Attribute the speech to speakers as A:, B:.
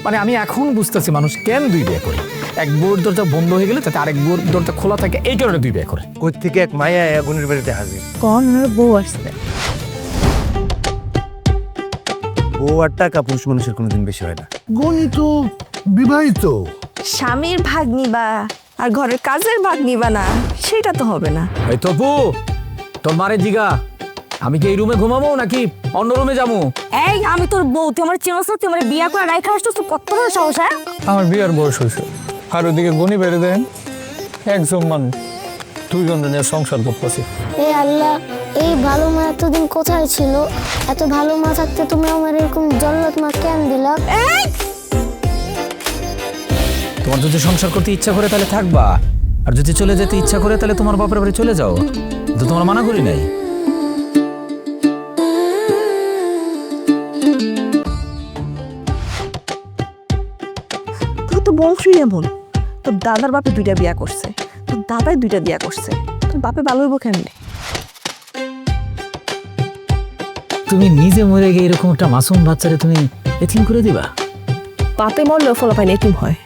A: মানে আমি এখন বুঝতেছি মানুষ কেন দুই বিয়ে করে। এক বউর দরজা বন্ধ হয়ে গেলে যাতে আরেক বউর দরজা খোলা থাকে, এই কারণে দুই বিয়ে করে।
B: কই থেকে এক মায়া আগুনের বাড়িতে হাজির।
C: কোন বউ আসছে?
B: বউ আর টাকা পুরুষ মানুষের কোনোদিন বেশি হয় না।
D: গণি তো বিবাহিত।
C: স্বামীর ভাগ নিবা আর ঘরের কাজের ভাগ নিবা না, সেটা তো হবে না।
A: এই তপু, তোর মারে জিগা আমি কি এই রুমে ঘুমাবো নাকি অন্য রুমে যাবো?
C: এই আমি তোর বউ, তুই আমার চেনা, তুই আমার বিয়া করে রাইখা আসছিস, তোর কত বড় সাহস? হ্যাঁ,
E: আমার বিয়ার বয়স হয়েছে, আর ওদিকে গণি বেড়ে দেন একজন মানুষ, দুইজন জনের সংসার করতেছে।
F: এই আল্লাহ, এই ভালো মা এতদিন কোথায় ছিল? এত ভালো মা থাকতে তুমি আমার এরকম জল্লাদ মা কেন দিলা?
A: তোমার যদি সংসার করতে ইচ্ছা করে তাহলে থাকবা, আর যদি চলে যেতে ইচ্ছা করে তাহলে তোমার বাপের বাড়ি চলে যাও, তো তোমার মানা করি নাই।
C: তুই তো বংশই এমন, তোর দাদার বাপে দুইটা বিয়া করছে, তোর দাদাই দুইটা বিয়া করছে, তোর বাপে ভালো হইব কেমনে?
A: তুমি নিজে মরে গিয়ে এরকম একটা মাসুম বাচ্চারে তুমি এতিম করে দিবা?
C: বাপে মরলেও ফলাফাইন এটিম হয়।